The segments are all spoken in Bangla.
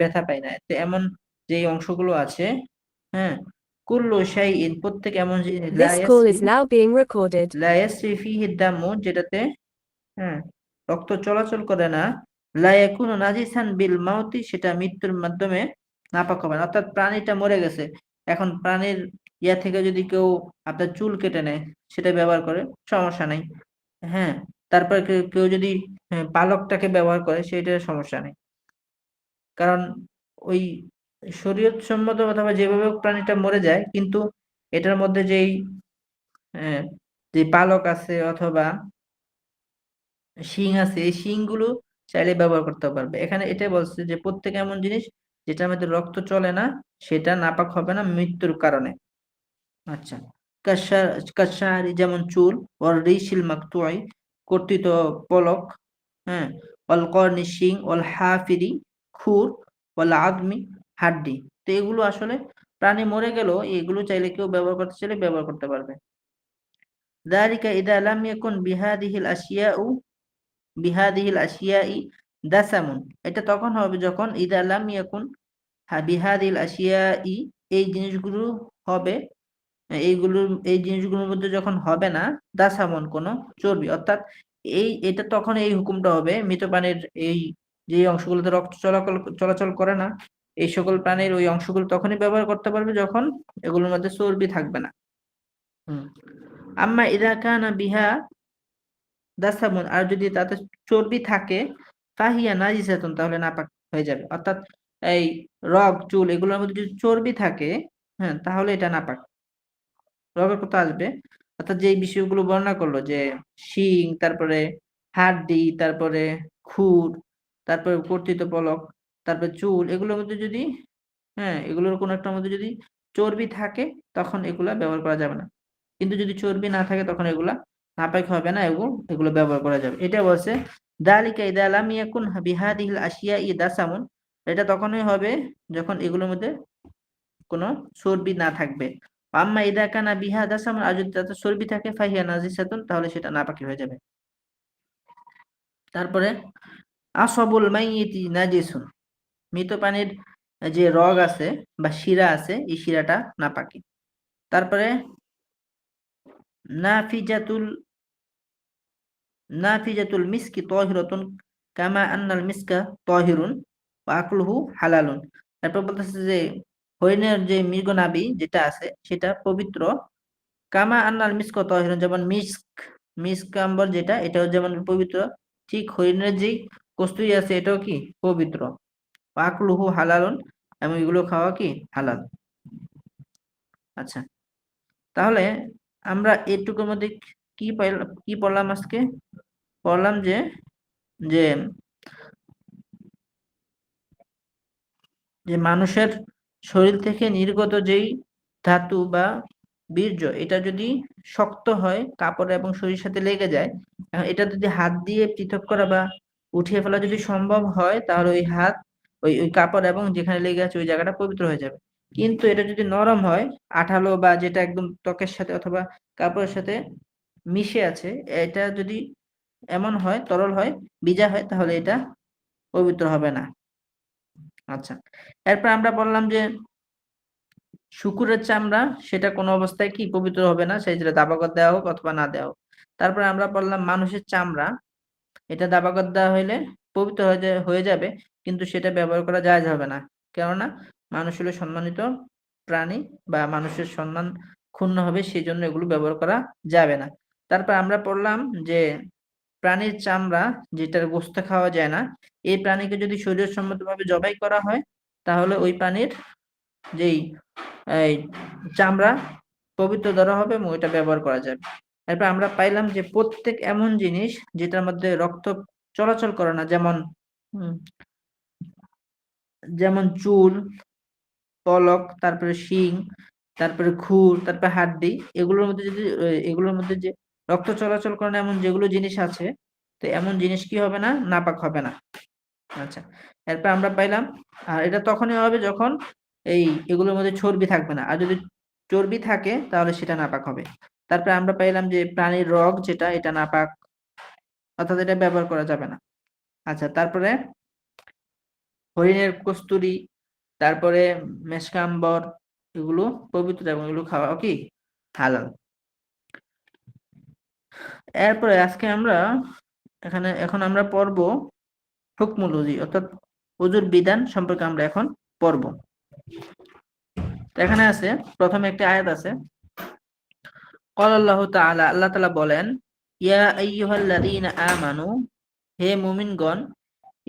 ব্যথা পাই না। তো এমন যে অংশগুলো আছে, হ্যাঁ, কুল্লু শাইইন, প্রত্যেক এমন জিনিস, This call is now being recorded. লা ইয়াসরি ফিহি দামু, যেটাতে, হ্যাঁ, রক্ত চলাচল করে না, লা ইয়াকুনু নাজিসান বিল মাউতি, সেটা মৃত্যুর মাধ্যমে নাপাক হবে না। অর্থাৎ প্রাণীটা মরে গেছে, এখন প্রাণীর ইয়া থেকে যদি কেউ আপনার চুল কেটে নেয়, সেটা ব্যবহার করে, সমস্যা নাই। হ্যাঁ, তারপর কেউ কেউ যদি পালকটাকে ব্যবহার করে, সেটার সমস্যা নেই। কারণ ওই শরীয়ত সম্মত অথবা যেভাবে হোক প্রাণীটা মরে যায়, কিন্তু এটার মধ্যে যেই আহ, যে পালক আছে অথবা শিং আছে, এই শিং গুলো চাইলে ব্যবহার করতে পারবে। এখানে এটা বলছে যে প্রত্যেক এমন জিনিস যেটার মধ্যে রক্ত চলে না, সেটা নাপাক হবে না মৃত্যুর কারণে। আচ্ছা, কাশার, কাশারি যেমন চুল, ওর রিশিল মাকতুই, কর্তিত পলক, হ্যাঁ, অল কর্নি শিং, অল হাফিরি খুর, অল আদমি হাড্ডি। তো এগুলো আসলে প্রাণী মরে গেল, এগুলো চাইলে কেউ ব্যবহার করতে চাইলে ব্যবহার করতে পারবে। ذلك إذا لم يكن বিহাদিহিল আশিয়াই দাসামুন, এটা তখন হবে যখন ইদা লাম ইয়াকুন, বিহাদিল আশিয়াই, এই জিনিসগুলো হবে, এই জিনিসগুলোর মধ্যে যখন হবে না দাসামুন কোনো চর্বি, অর্থাৎ এটা তখন এই হুকুমটা হবে মৃত প্রাণীর এই যে অংশগুলোতে রক্ত চলাচল চলাচল করে না, এই সকল প্রাণীর ওই অংশগুলো তখনই ব্যবহার করতে পারবে যখন এগুলোর মধ্যে চর্বি থাকবে না। হুম। আম্মা ইদা কানা বিহা দাসামুন, আর যদি তাতে চর্বি থাকে, ফাহিয়া নাজিসাতুন, তাহলে নাপাক হয়ে যাবে। অর্থাৎ এই রগ চুল এগুলোর মধ্যে যদি চর্বি থাকে, হ্যাঁ, তাহলে এটা নাপাক। রগের কথা আসবে, অর্থাৎ যে বিষয়গুলো বর্ণনা করলো যে শিং, তারপরে হাড্ডি, তারপরে খুর, তারপরে কর্তিত পলক, তারপরে চুল, এগুলোর মধ্যে যদি, হ্যাঁ, এগুলোর কোনো একটার মধ্যে যদি চর্বি থাকে, তখন এগুলা ব্যবহার করা যাবে না। কিন্তু যদি চর্বি না থাকে, তখন এগুলা নাপাক হবে না, এগুলো এগুলো ব্যবহার করা যাবে। এটা বলছে দালিকা ইদা লাম ইয়াকুন বিহাদিহিল আশিয়াই দাসামুন, এটা তখনই হবে যখন এগুলোর মধ্যে কোনো চর্বি না থাকবে। আম্মা ইদা কানা বিহা দাসামুন, আর যদি তাতে চর্বি থাকে, ফাহিয়া নাজিসাতুন, তাহলে সেটা নাপাকি হয়ে যাবে। তারপরে আসবুল মাইয়িতি নাজিসুন, মৃত প্রাণীর যে রগ আছে বা শিরা আছে, এই শিরাটা নাপাকি। তারপরে নাফিজাতুল নাফিজাতুল মিসকি তাহিরাতুন কামা আন্নাল মিসকা তাহিরুন ওয়া আকলুহু হালালুন। তারপর বলতেছে যে হরিণের যে মৃগনাভি যেটা আছে সেটা পবিত্র, কামা আন্নাল মিসক তাহিরুন, যেমন মিস্ক আম্বর যেটা, এটাও যেমন পবিত্র, ঠিক হরিণের যেই কস্তুরী আছে এটাও কি পবিত্র। ওয়া আকলুহু হালালুন, এবং এগুলো খাওয়া কি হালাল। আচ্ছা, তাহলে আমরা এটুকুর মধ্যে কি পড়লাম আজকে? পড়লাম যে যে যে মানুষের শরীর থেকে নির্গত যেই ধাতু বা বীর্য, এটা যদি শক্ত হয় কাপড় এবং শরীরের সাথে লেগে যায়, এখন এটা যদি হাত দিয়ে পৃথক করা বা উঠিয়ে ফেলা যদি সম্ভব হয়, তাহলে ওই হাত, ওই ওই কাপড় এবং যেখানে লেগে আছে ওই জায়গাটা পবিত্র হয়ে যাবে। কিন্তু এটা যদি নরম হয়, আঠালো, বা যেটা একদম ত্বকের সাথে অথবা কাপড়ের সাথে মিশে আছে, এটা যদি এমন হয়, তরল হয়, ভিজা হয়, তাহলে এটা পবিত্র হবে না। আচ্ছা, এরপর আমরা বললাম যে শুকুরের চামড়া, সেটা কোনো অবস্থায় কি পবিত্র হবে না, সেই যে দাবাগত দেওয়া হোক অথবা না দেওয়া হোক। তারপরে আমরা বললাম মানুষের চামড়া, এটা দাবাগত দেওয়া হইলে পবিত্র হয়ে যাবে, কিন্তু সেটা ব্যবহার করা জায়েজ হবে না। কেননা মানুষ হলো সম্মানিত প্রাণী, বা মানুষের সম্মান ক্ষুণ্ণ হবে, সেই জন্য এগুলো ব্যবহার করা যাবে না। তারপর আমরা পড়লাম যে প্রাণীর চামড়া, যেটার গোশত খাওয়া যায় না, এই প্রাণীকে যদি শরীয়তসম্মতভাবে জবাই করা হয়, তাহলে ওই প্রাণীর যেই এই চামড়া পবিত্র ধরা হবে এবং ওইটা ব্যবহার করা যাবে। এরপর আমরা পাইলাম যে প্রত্যেক এমন জিনিস যেটার মধ্যে রক্ত চলাচল করে না, যেমন হুম, যেমন চুল, পলক, তারপরে শিং, তারপরে খুর, তারপরে হাড্ডি, এগুলোর মধ্যে যদি এগুলোর মধ্যে যে রক্ত চলাচল করে না এমন যেগুলো জিনিস আছে, তো এমন জিনিস কি হবে না, নাপাক হবে না। আচ্ছা, এরপর আমরা পাইলাম, আর এটা তখনই হবে যখন এগুলোর মধ্যে চর্বি থাকবে না, আর যদি চর্বি থাকে তাহলে সেটা নাপাক হবে। তারপরে আমরা পাইলাম যে প্রাণীর রগ যেটা, এটা নাপাক, অর্থাৎ এটা ব্যবহার করা যাবে না। আচ্ছা, তারপরে হরিণের কস্তুরী, তারপরে মেশকাম্বর, এগুলো পবিত্র এবং এগুলো খাওয়া কি হালাল। এরপরে আজকে আমরা এখন আমরা পড়ব হুকমুল উজু, অর্থাৎ উজুর বিধান সম্পর্কে আমরা এখন পড়ব। তো এখানে আছে, প্রথমে একটা আয়াত আছে, ক্বালা আল্লাহু তাআলা, আল্লাহ তাআলা বলেন, ইয়া আইয়ুহাল্লাযীনা আমানু, হে মুমিনগণ,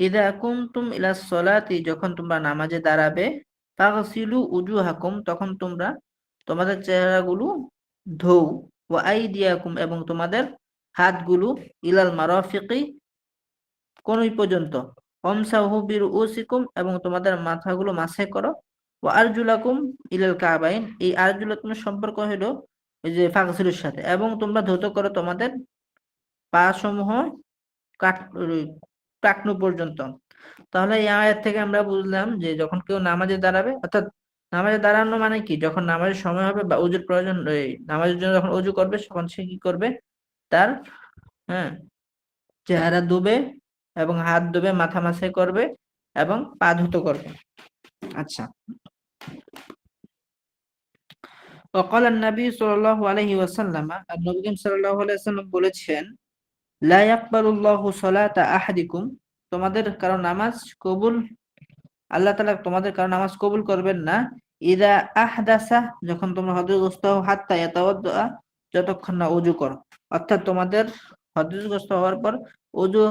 ইযা কুনতুম ইলাস সলাতি, যখন তোমরা নামাজে দাঁড়াবে, ফাগসিলু উজুহাকুম, তখন তোমরা তোমাদের চেহারাগুলো ধোও, ওয়া আইদিয়াকুম, এবং তোমাদের হাতগুলো, ইলাল মারাফিকি, কনুই পর্যন্ত, ওয়ামসাহু বিরুউসিকুম, এবং তোমাদের মাথাগুলো মাসহে করো, ওয়া আরজুলাকুম ইলাল কাবাইন, এই আরজুলাকুম সম্পর্ক হলো ওই যে ফাগসিলুর সাথে, এবং তোমরা ধৌত করো তোমাদের পা সমূহ ওই টাকনু পর্যন্ত। তাহলে এই আয়াত থেকে আমরা বুঝলাম যে যখন কেউ নামাজে দাঁড়াবে, অর্থাৎ নামাজে দাঁড়ানো মানে কি, যখন নামাজের সময় হবে বা উজুর প্রয়োজন, ওই নামাজের জন্য যখন উজু করবে, তখন সে কি করবে, তার হ্যাঁ চেহারা ধুবে এবং হাত ধুবে, মাথা মাসাই করবে এবং পা ধুতো করবে। আচ্ছা, وقال النبي صلى الله عليه وسلم, আর নবী করিম সাল্লাল্লাহু আলাইহি ওয়াসাল্লাম বলেছেন, লা ইয়াকবালুল্লাহু সালাতা আহাদিকুম, তোমাদের কারো নামাজ কবুল, আল্লাহ তাআলা তোমাদের কারো নামাজ কবুল করবেন না, ইদা আহদাসা, যখন তোমরা হযরতগ্রস্ত হও, হাত্তা ইয়াতাওয়াদ্দা, যতক্ষণ না ওযু করো, অর্থাৎ তোমাদের হযরতগ্রস্ত হওয়ার পর ওযু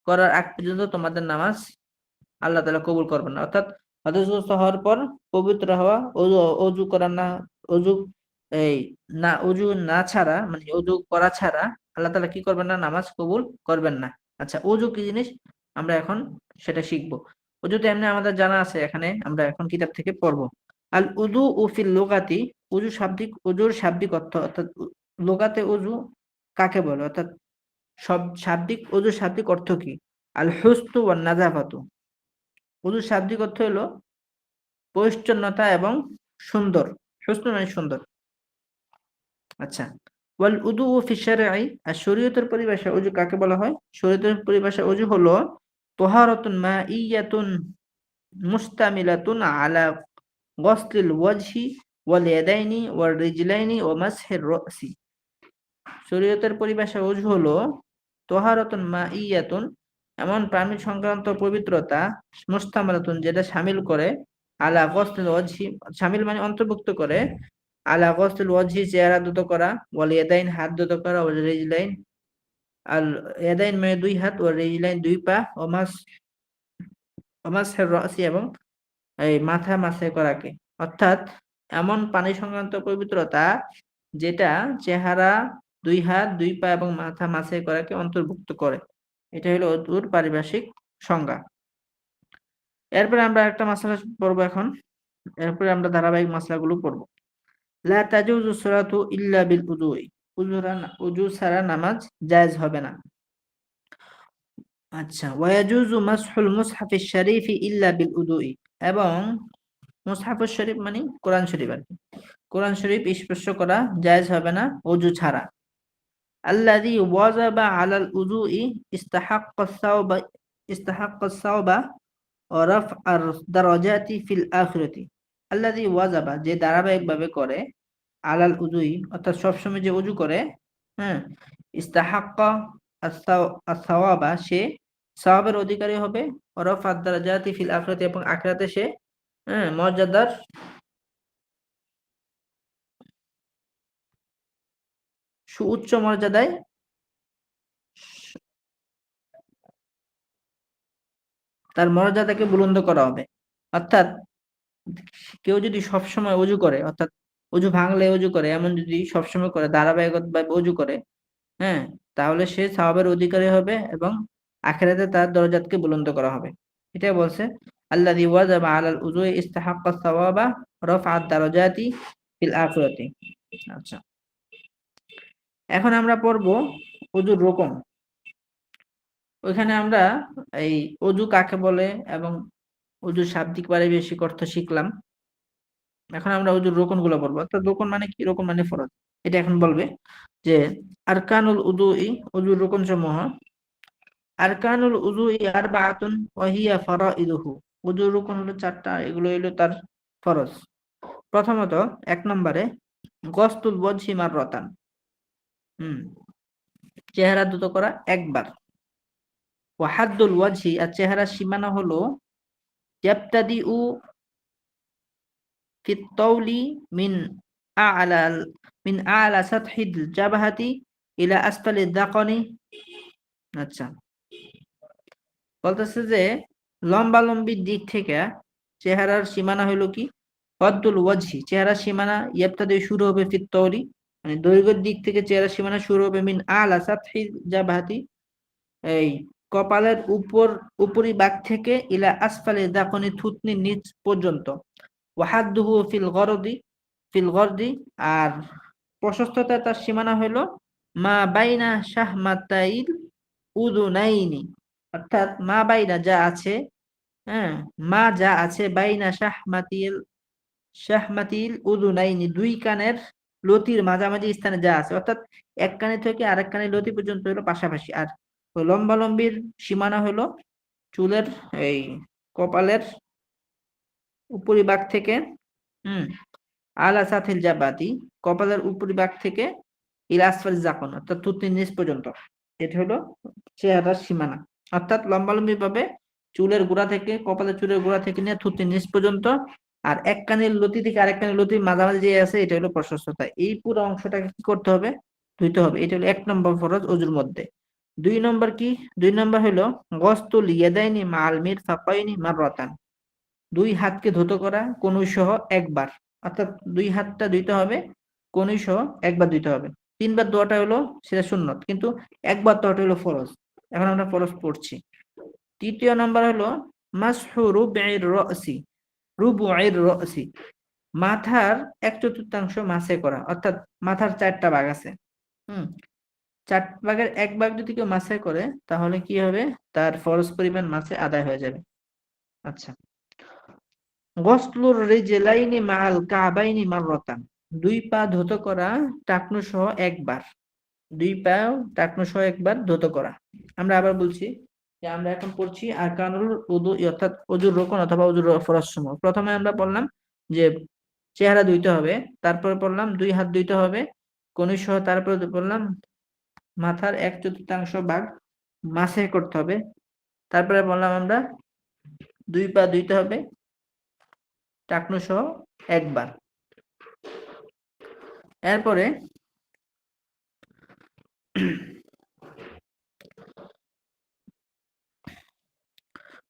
করার আগ পর্যন্ত তোমাদের নামাজ আল্লাহ তাআলা কবুল করবেন না। অর্থাৎ হযরতগ্রস্ত হওয়ার পর পবিত্র হওয়া, ওযু ওযু করা না, ওযু এই না ওযু না ছাড়া, মানে ওযু করা ছাড়া আল্লাহ তাআলা কি করবেন না, নামাজ কবুল করবেন না। আচ্ছা, ওযু কি জিনিস আমরা এখন সেটা শিখবো। ওযু তো এমনি আমাদের জানা আছে, এখানে আমরা এখন কিতাব থেকে পড়বো। আল উযু ফিল লুগাতি, ওযুর শাব্দিক অর্থ, অর্থাৎ লুগাতে ওযু কাকে বলে, অর্থাৎ ওযুর শাব্দিক অর্থ কি? আল হুসনু ওয়ান নাযাফাতু, ওযুর শাব্দিক অর্থ হলো পরিচ্ছন্নতা এবং সুন্দর। হুসনু মানে সুন্দর। আচ্ছা, ওয়াল উদু ফি শারঈ, আর শরীয়তের পরিভাষায় ওযু কাকে বলা হয়? শরীয়তের পরিভাষায় ওযু হলো তাহারাতুন মাইয়াতুন মুস্তামিলাতুন আলা গসলিল ওয়াজহি ওয়াল ইয়াদাইনি ওয়াল রিজলাইনি ওয়া মাসহির রাসি। শরীয়তের পরিভাষায় ওযু হলো তাহারাতুন মাইয়াতুন, এমন প্রাণী সংক্রান্ত পবিত্রতা, মুস্তামিলাতুন, যেটা শামিল করে, আলা গসলিল ওয়াজহি, শামিল মানে অন্তর্ভুক্ত করে, আলা গসলিল ওয়াজহি, চেহারা ধুত করা, ওয়াল ইয়াদাইন, হাত ধুত করা, ওয়াল রিজলাইন, আল ইয়াদাইন মানে দুই হাত, ওয়াল রিজলাইন দুই পা, ওমাসহির রাসি, এবং এই মাথা মাসাই করাকে, অর্থাৎ এমন পানি সংক্রান্ত পবিত্রতা যেটা চেহারা, দুই হাত, দুই পা এবং মাথা মাসাই করাকে অন্তর্ভুক্ত করে। এটা হলো ওযুর পারিভাষিক সংজ্ঞা। এরপরে আমরা একটা মাসআলা পড়বো এখন। এরপরে আমরা ধারাবাহিক মাসআলাগুলো পড়বো। লা তাজুজু সলাতু ইল্লা বিল উযুই, উযু ছাড়া নামাজ জায়েজ হবে না। আচ্ছা, ওয়ায়াজুজু মাসহুল মুসহাফিশ শরীফি ইল্লা বিল উযুই, এবং মুসহাফুশ শরীফ মানে কোরআন শরীফ আর কি, কোরআন শরীফ স্পর্শ করা জায়েজ হবে না ওযু ছাড়া। আল্লাযী ওয়াজাবা আলাল উযুই ইস্তাহাক্কাস সাওবা ওয়া রাফআর দারাজাতি ফিল আখিরাতি। আল্লাযী ওয়াজাবা, যে ধারাবাহিকভাবে করে, আলাল উযুই, অর্থাৎ সবসময় যে ওযু করে, হ্যাঁ, ইস্তাহাক্কা আস-সাওয়াবা, সে সওয়াবের অধিকারী হবে, ওয়া রাফআদ দারাজাতি ফিল আখিরাতি, এবং আখিরাতে সে মর্যাদার সুউচ্চ মর্যাদায় তার মর্যাদাকে বুলন্দ করা হবে। অর্থাৎ কেউ যদি সবসময় ওযু করে, অর্থাৎ ওযু ভাঙলে ওযু করে, এমন যদি সবসময় করে, ধারাবাহিকভাবে ওযু করে, হ্যাঁ, তাহলে সে সওয়াবের অধিকারী হবে এবং আখিরাতে তার দরজাতকে বুলন্দ করা হবে। এটাই বলছে, আল্লাযী ওয়াজাবা আলাল উযুই ইস্তাহাক্কাস সাওয়াবা রাফআদ দারাজাতি ফিল আখিরাতি। আচ্ছা, এখন আমরা পড়ব ওযুর রকম। ওইখানে আমরা এই ওযু কাকে বলে এবং ওযুর শাব্দিক পারিভাষিক অর্থ শিখলাম। এখন আমরা ওযুর রুকনগুলো পড়বো। অর্থাৎ রুকন মানে কি? রুকন মানে ফরজ। এটা এখন বলবে যে আরকানুল উযুই, ওযুর রুকন সমূহ। আরকানুল উযুই আরবাআতুন ওয়া হিয়া ফারাইদুহু। ওযুর রুকন হলো 4টা, এগুলো হলো তার ফরজ। প্রথমত 1 নম্বরে গসতুল ওয়াজহি মাররাতান, চেহারা ধুত করা একবার। ওয়া হাদ্দুল ওয়াজহি, আর চেহারার সীমানা হলো ইয়াবতাদিউ ফিত তাওলি মিন আ'লা মিন আ'লা সাতহিল জাবহাতি ইলা আসফালি দাকনি। আচ্ছা, বলতেছে যে লম্বালম্বির দিক থেকে চেহারার সীমানা হইল কি, হদ্দুল ওয়াজহি, চেহারার সীমানা ইয়াবতাদি শুরু হবে ফিত তাওলি, মানে দৈর্ঘ্যের দিক থেকে চেহারার সীমানা শুরু হবে মিন আ'লা সাতহিল জাবহাতি, এই কপালের উপরিভাগ থেকে ইলা আসফালি দাকনি, থুতনির নিচ পর্যন্ত। ওয়াহাদ্দুহু ফিল গরদি, আর প্রশস্ততা তার সীমানা হলো মা বাইনা শাহমাতাইল উযুনাইনি, অর্থাৎ মা বাইনা যা আছে, হ্যাঁ, মা যা আছে বাইনা শাহমাতিল উযুনাইনি, দুই কানের লতির মাঝামাঝি স্থানে যা আছে, অর্থাৎ এক কানে থেকে আরেক কানের লতি পর্যন্ত হলো পাশাপাশি। আর লম্বালম্বির সীমানা হলো চুলের, এই কপালের উপরিভাগ থেকে, হুম, আলা সাথিল জাবাতি, কপালের উপরিভাগ থেকে ইলা আসফাল জাকন, অর্থাৎ থুতনির নিচ পর্যন্ত। এটা হলো চেহারার সীমানা, অর্থাৎ লম্বালম্বি ভাবে চুলের গোড়া থেকে, কপালের চুলের গোড়া থেকে নিয়ে থুতনির নিচ পর্যন্ত, আর এক কানের লতি থেকে আরেক কানের লতির মাঝামাঝি যে আছে এটা হলো প্রশস্ততা। এই পুরো অংশটাকে কি করতে হবে, ধুইতে হবে। এটা হলো 1 নম্বর ফরজ অজুর মধ্যে। 2 নম্বর কি, 2 নম্বর হলো গসতুল ইয়াদাইনি মাআল মিরফাকাইনি মাররাতান, দুই হাতকে ধৌত করা কনুই সহ একবার, অর্থাৎ দুই হাতটা ধুইতে হবে কনুই সহ একবার ধুইতে হবে। 3 বার ধোয়াটা হলো সেটা সুন্নত, কিন্তু একবার ধোয়াটা হলো ফরজ। এখন আমরা ফরজ পড়ছি। 3য় নাম্বার হলো মাসহু রুবুইর রাসি, মাথার 1/4 মাসে করা, অর্থাৎ মাথার 4টা ভাগ আছে, 4 ভাগের 1 ভাগ যদি কেউ মাসে করে তাহলে কি হবে, তার ফরজ পরিমাণ মাসে আদায় হয়ে যাবে। আচ্ছা, গসলুর রিজলাইনি মাআল কাবাইনি মাররাতান, দুই পা ধৌত করা টাকনু সহ একবার, দুই পা টাকনু সহ একবার ধৌত করা। আমরা আবার বলছি যে আমরা এখন পড়ছি আরকানুল উযু, অর্থাৎ ওযুর রুকন অথবা ওযুর ফরজ সমূহ। প্রথমে আমরা বললাম যে চেহারা ধুইতে হবে, তারপরে বললাম দুই হাত ধুইতে হবে কনুই সহ, তারপরে বললাম মাথার 1/4 ভাগ মাসে করতে হবে, তারপরে বললাম আমরা দুই পা ধুইতে হবে টাকনু সহ একবার। এরপরে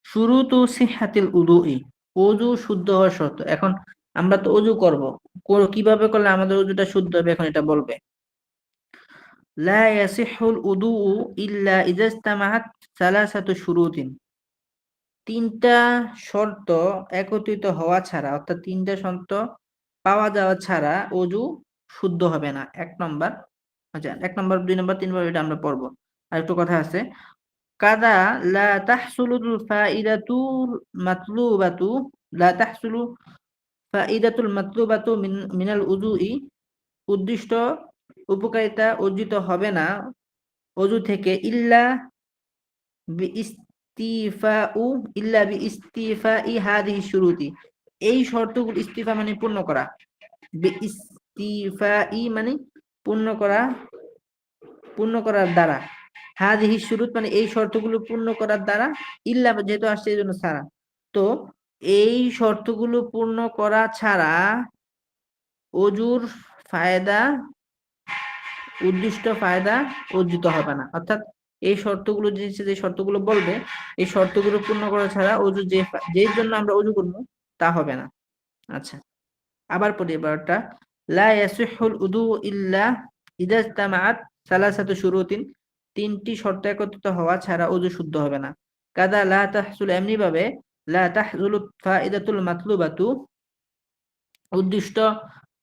শুরুতু সিহহাতিল উযুই, ওযু শুদ্ধ হওয়ার শর্ত। এখন আমরা তো ওযু করব, কিভাবে করলে আমাদের ওযুটা শুদ্ধ হবে এখন এটা বলবে। লা ইয়াসিহুল উযু ইল্লা ইযা ইজতামাআত সালাসাতু শুরুতিন, 3টা শর্ত একত্রিত হওয়া ছাড়া, অর্থাৎ 3টা শর্ত পাওয়া যাওয়া ছাড়া ওযু শুদ্ধ হবে না। 1 নম্বর, আচ্ছা 1 নম্বর 2 নম্বর 3 নম্বর এটা আমরা পড়বো। আর একটু কথা আছে, কাদা লা তাহসুলুল ফাইদাতুল মাতলুবাতু, লা তাহসুলু ফাইদাতুল মাতলুবাতু মিনাল উযুই, উদ্দিষ্ট উপকারিতা অর্জিত হবে না ওযু থেকে বিইস্তিফাউ বিইস্তিফাই হাদিহি শুরুতি, এই শর্তগুলো, ইস্তিফা মানে পূর্ণ করা, বিইস্তিফাই মানে পূর্ণ করা, পূর্ণ করার দ্বারা, হাদিহি শুরুত মানে এই শর্তগুলো পূর্ণ করার দ্বারা, ইল্লা যেহেতু আসছে এই জন্য ছাড়া, তো এই শর্তগুলো পূর্ণ করা ছাড়া ওযুর ফায়দা, উদ্দিষ্ট ফায়দা অর্জিত হবে না। অর্থাৎ এই শর্তগুলো, যে শর্তগুলো বলবে, এই শর্তগুলো পূর্ণ করা ছাড়া ওযু যেই জন্য আমরা ওযু করব তা হবে না। আচ্ছা, আবার পড়ি এবারটা। লা ইয়াসিহুল উযু ইল্লা ইযা ইজতামাআত সালাসাতু শুরুতিন, 3টি শর্ত একত্রিত হওয়া ছাড়া ওযু শুদ্ধ হবে না। কাদা লা তাহসুল, এমনি ভাবে লা তাহসুলু ফাইদাতুল মাতলুবাতু, উদ্দিষ্ট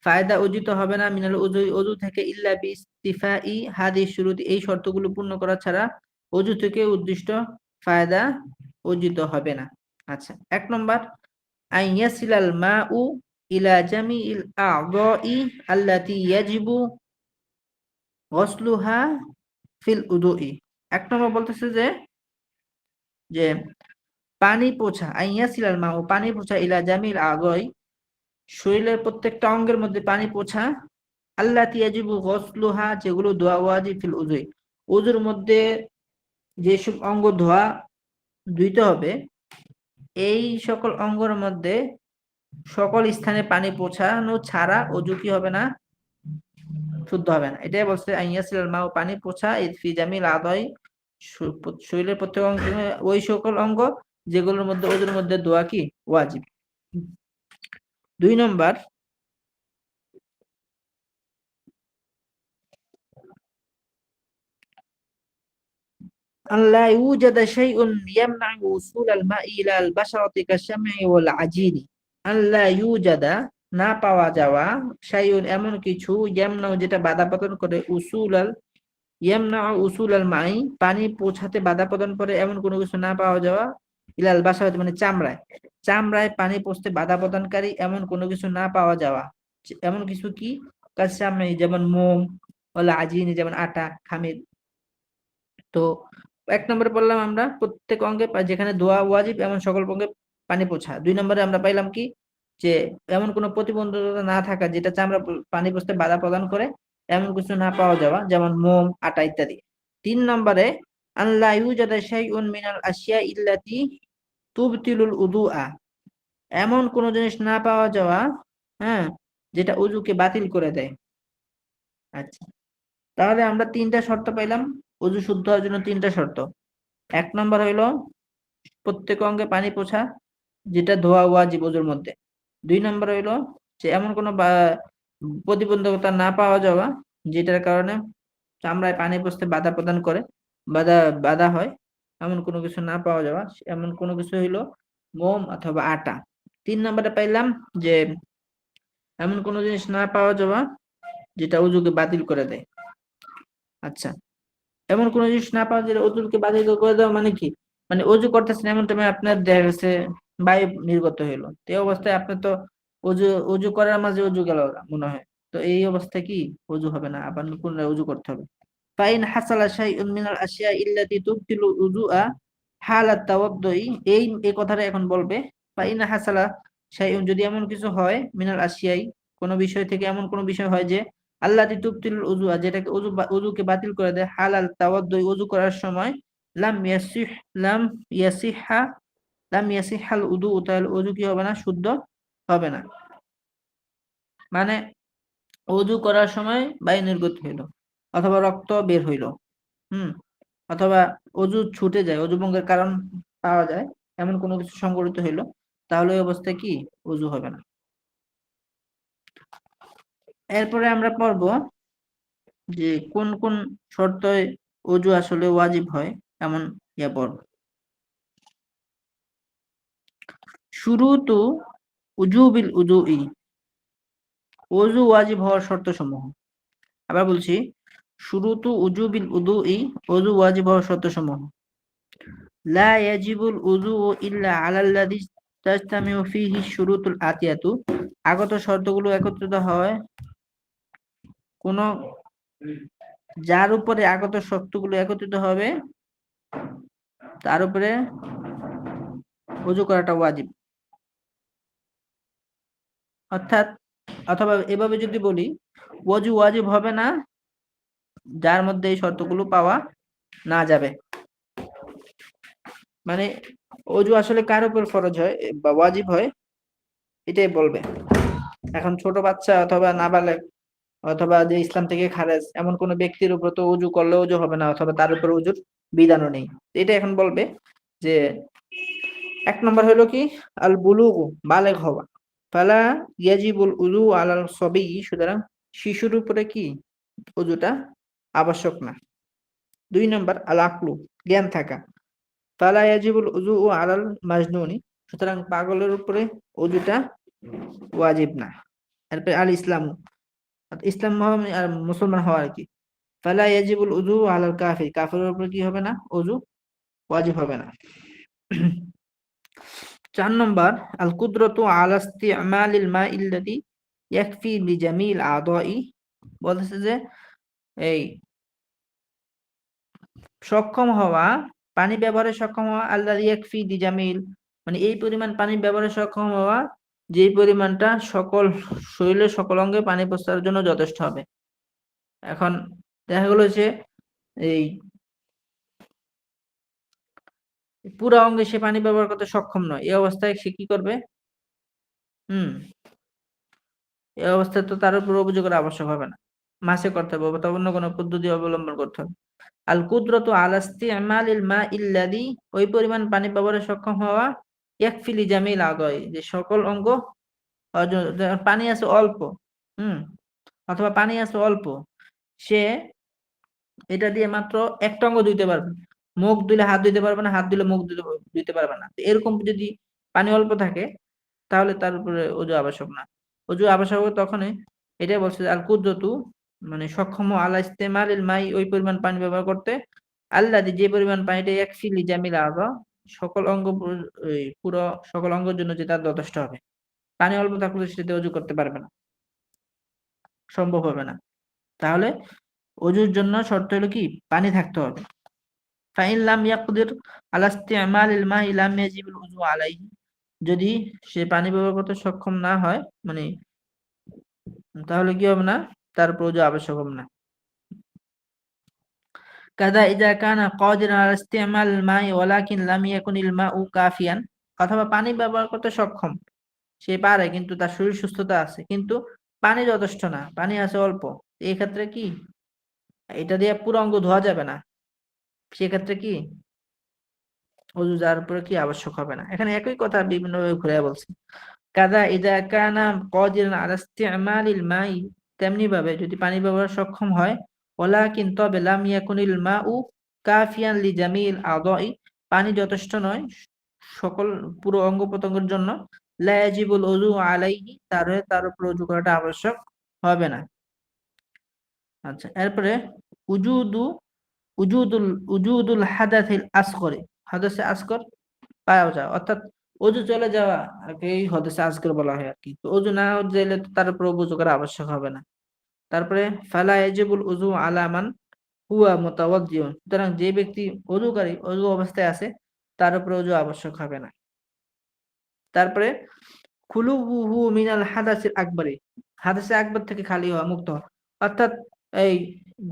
ফায়দা অর্জিত হবে না মিনাল উযু, ওযু থেকে, ইল্লা বিইস্তিফাই হাদিহি শুরুতি, এই শর্তগুলো পূর্ণ করা ছাড়া ওযু থেকে উদ্দিষ্ট ফায়দা অর্জিত হবে না। আচ্ছা, 1 নম্বর আইয়াসিলাল মাউ ইলা জামিইল আ'যাই আল্লাতী ইয়াজিবু গসলুহা ফিল উযুই। 1 নম্বর বলতেছে যে পানি পোছা আইয়াসিলাল মা ও পানি পোছা ইলা জামিল আদয় শরীরের প্রত্যেকটা অঙ্গের মধ্যে পানি পোছা আল্লাতী ইয়াজিবু গসলুহা যেগুলো ধোয়া ওয়াজিব ফিল উযুই উযুর মধ্যে যেসব অঙ্গ ধুইতে হবে এই সকল অঙ্গের মধ্যে সকল স্থানে পানি পৌঁছানো ছাড়া অজু কি হবে না, শুদ্ধ হবে না। এটাই বলছে আইয়াসিলাল মা ও পানি পোছা ফি জামিল আদায় শরীরের প্রত্যেক অঙ্গে ওই সকল অঙ্গ যেগুলোর মধ্যে ওজুর মধ্যে দোয়া কি ওয়াজিব। 2 নম্বর আল্লা ইউজাদা শাইউন ইয়ামনাউ উসুলাল মাই ইলাল বাশারাতি কাশ-শাম'i ওয়াল আজিরি আল্লা ইউজাদা না পাওয়া যাওয়া শাইউন এমন কিছু ইয়ামনাউ যেটা বাধা প্রদান করে উসুলাল মাই পানি পৌঁছাতে বাধা প্রদান করে এমন কোনো কিছু না পাওয়া যাওয়া ইলাল বাশারাতি মানে চামড়ায় চামড়ায় পানি পৌঁছতে বাধা প্রদানকারী এমন কোনো কিছু না পাওয়া যাওয়া এমন কিছু কি কাশ-শাম'i যেমন মোম ওয়াল আজিনি যেমন আটা খামির। তো 1 নম্বরে বললাম আমরা প্রত্যেক অঙ্গে যেখানে দোয়া ওয়াজিব এমন সকল অঙ্গে পানি পোঁছা। 2 নম্বরে আমরা পাইলাম কি যে এমন কোনো প্রতিবন্ধকতা না থাকা যেটা চামড়া পানি পৌঁছতে বাধা প্রদান করে এমন কিছু না পাওয়া যাওয়া যেমন মোম আটা ইত্যাদি। 3 নম্বরে আল্লা ইউজাদা শাইউন মিনাল আশিয়া ইল্লাতি তুবতিলুল উদুআ এমন কোন জিনিস না পাওয়া যাওয়া, হ্যাঁ, যেটা ওযুকে বাতিল করে দেয়। আচ্ছা, তাহলে আমরা 3টা শর্ত পাইলাম ওযু শুদ্ধ হওয়ার জন্য। 3টা শর্ত। 1 নম্বর হইলো প্রত্যেক অঙ্গে পানি পোঁছা যেটা ধোয়া ওয়াজিব ওযুর মধ্যে। 2 নম্বর হইলো যে এমন কোনো প্রতিবন্ধকতা না পাওয়া যাওয়া যেটার কারণে চামড়ায় পানি পৌঁছতে বাধা প্রদান করে বাধা বাধা হয় এমন কোনো কিছু না পাওয়া যাওয়া এমন কোনো কিছু হইলো মোম অথবা আটা। 3 নম্বরে পাইলাম যে এমন কোনো জিনিস না পাওয়া যাওয়া যেটা ওযুকে বাতিল করে দেয়। আচ্ছা, এমন কোন জিনিস না পাওয়া যেটা ওযুকে বাতিল করে দেওয়া মানে কি, মানে ওযু করতেছেন এমন টাইমে আপনার দেখা গেছে বায়ু নির্গত হইলো, তো এই অবস্থায় আপনি তো ওযু ওযু করার মাঝে ওযু গেল মনে হয়, তো এই অবস্থায় কি ওযু হবে না, আবার পুনরায় ওযু করতে হবে। ফাইন হাসালা শাইউন মিনাল আশিয়া ইল্লাতি তুবতিলু উযুআ হালাত তাওয়াদ্দুই এই কথাটা এখন বলবে। ফাইন হাসালা শাইউন যদি এমন কিছু হয় মিনাল আশিয়াই কোন বিষয় থেকে এমন কোন বিষয় হয় যে আল্লাতি তুবতিলুল উযুআ যেটাকে ওযুকে বাতিল করে দেয় হালাল তাওয়াদ্দুই ওযু করার সময় লাম ইয়াসিহ লাম ইয়াসিহা লাম ইয়াসিহাল উযু তাহলে ওযু কি হবে না, শুদ্ধ হবে না। মানে ওযু করার সময় বায়ু নির্গত হইলো অথবা রক্ত বের হইলো, অথবা অযু ছুটে যায় অযু ভঙ্গের কারণ পাওয়া যায় এমন কোনো কিছু সংঘটিত হইলো, তাহলে ওই অবস্থায় কি অযু হবে না। এরপরে আমরা পড়ব যে কোন কোন শর্তে অযু আসলে ওয়াজিব হয় এমন পড়ব। শুরুতু উজুবিল উযুই অযু ওয়াজিব হওয়ার শর্ত সমূহ। আবার বলছি, শুরুতু উজুবিল উযুই অযু ওয়াজিব হওয়ার শর্ত সমূহ। লা ইয়াজিবুল উযু ইল্লা আলাল্লাযী তাজতামিউ ফীহি শুরুতুল আতিয়াতু আগত শর্তগুলো একত্রিত হয় কোন যার উপরে আগত শর্তগুলো একত্রিত হবে তার উপরে ওযু করাটা ওয়াজিব। অর্থাৎ অথবা এভাবে যদি বলি ওযু ওয়াজিব হবে না যার মধ্যে এই শর্তগুলো পাওয়া না যাবে। মানে ওযু আসলে কার উপর ফরজ হয় বা ওয়াজিব হয় এটাই বলবে। এখন ছোট বাচ্চা অথবা নাবালেগ অথবা যে ইসলাম থেকে খারেজ এমন কোন ব্যক্তির উপর তো ওযু করলে ওযু হবে না অথবা তার উপর ওযুর বিধানও নেই। এটা এখন বলবে যে 1 নম্বর হলো কি আল বুলুগু বালেগ হওয়া ফালা ইয়াজিবুল উযু আলাল সবি সুতরাং শিশুর উপরে কি ওযুটা আবশ্যক না। 2 নম্বর আল আকলু জ্ঞান থাকা ফালা ইয়াজিবুল উযু আলাল মাজনুনি সুতরাং পাগলের উপরে ওযুটা ওয়াজিব না। এরপর আল ইসলামু ইসলাম আর মুসলমান হওয়া আর কি ফালা ইয়াজিবুল উযু আলাল কাফির কাফিরের উপর কি হবে না ওযু ওয়াজিব হবে না। 4 নম্বর আল কুদরাতু আলা ইস্তিমালিল মাইল্লাযী ইয়াকফি লিজামিল আ'দাই বলতেছে যে এই সক্ষম হওয়া পানি ব্যবহারে সক্ষম হওয়া আল্লাযী ইয়াকফি লিজামিল, মানে এই পরিমাণ পানি ব্যবহারে সক্ষম হওয়া যেই পরিমাণটা সকল শরীরের সকল অঙ্গে পানি পৌঁছানোর জন্য যথেষ্ট হবে। এখন দেখা গেল যে এই পুরো অঙ্গে সে পানি ব্যবহার করতে সক্ষম নয়, এই অবস্থায় সে কি করবে? এই অবস্থায় তো তার উপর অভিযোগ করা আবশ্যক হবে না, মাসে করতে হবে, অথবা অন্য কোনো পদ্ধতি অবলম্বন করতে হবে। আল কুদরতু আলা ইস্তিমালিল মা ইল্লাযী, ওই পরিমাণ পানি ব্যবহারে সক্ষম হওয়া, ইয়াকফিলি জামিল আদায়, যে সকল অঙ্গ পানি আছে অল্প, হুম অথবা পানি আছে অল্প, সে এটা দিয়ে মাত্র একটা অঙ্গ ধুইতে পারবে, মুখ ধুলে হাত ধুইতে পারবে না, হাত ধুলে মুখ ধুইতে পারবে না। তো এরকম যদি পানি অল্প থাকে তাহলে তার উপরে ওযু আবশ্যক না। ওযু আবশ্যক হবে তখনই, এটাই বলছে যে আল কুদরতু, মানে সক্ষম আলা ইস্তেমালিল মাই, ওই পরিমাণ পানি ব্যবহার করতে, আল্লাযী, যে পরিমাণ পানিটা ইয়াকফিলি জামিল আযা, সকল অঙ্গ পুরো সকল অঙ্গের জন্য যে তার যথেষ্ট হবে। পানি অল্প থাকলে সেটাতে ওযু করতে পারবে না, সম্ভব হবে না। তাহলে ওযুর জন্য শর্ত হলো কি? পানি থাকতে হবে। ফাইন লাম ইয়াকদির আলা ইস্তিমালিল মাই লাম ইয়াজিবুল উযু আলাইহি, যদি সে পানি ব্যবহার করতে সক্ষম না হয়, মানে তাহলে কি হবে না? তার উপর ওযু আবশ্যক হবে না। কাযা ইযা কানা কাদিরান আলা ইস্তিমাল মাই ওয়ালাকিন লাম ইয়াকুনিল মাউ কাফিয়ান, অথবা পানি ব্যবহার করতে সক্ষম, সে পারে কিন্তু তার শরীর সুস্থতা আছে, কিন্তু পানি যথেষ্ট না, পানি আছে অল্প, এই ক্ষেত্রে কি এটা দিয়ে পুরো অঙ্গ ধোয়া যাবে না, সেক্ষেত্রে কি ওযু যার উপরে কি আবশ্যক হবে না। এখানে একই কথা বিভিন্নভাবে ঘুরে বলছে। কাযা ইযা কানা কাদিরান আলা ইস্তিমালিল মাই, তেমনি ভাবে যদি পানি ব্যবহার সক্ষম হয়, ওয়ালাকিন, তবে লাম ইয়াকুনিল মাউ কাফিয়ান লিজামিল আদাই, পানি যথেষ্ট নয় সকল পুরো অঙ্গ প্রত্যঙ্গের জন্য, লা ইয়াজিবুল উযু আলাইহি, তার উপর ওযু করাটা আবশ্যক হবে না। আচ্ছা, এরপরে উজুদু উজুদুল হাদাথিল আসগরি, হাদাসে আসগর পাওয়া যায়, অর্থাৎ ওযু চলে যাওয়া এই হদিসে আজকের বলা হয় আর কি। তো ওযু না গেলে তো তার উপর ওযু করা আবশ্যক হবে না। তারপরে ফালা ইয়াজিবুল উযু আলা মান হুয়া মুতাওয়াজ্জিউন, সুতরাং যে ব্যক্তি ওযুকারী, ওযু অবস্থায় আছে, তার উপর ওযু আবশ্যক হবে না। তারপরে খুলুহু মিনাল হাদাসিল আকবরি, হাদাসে আকবর থেকে খালি হওয়া, মুক্ত হওয়া, অর্থাৎ এই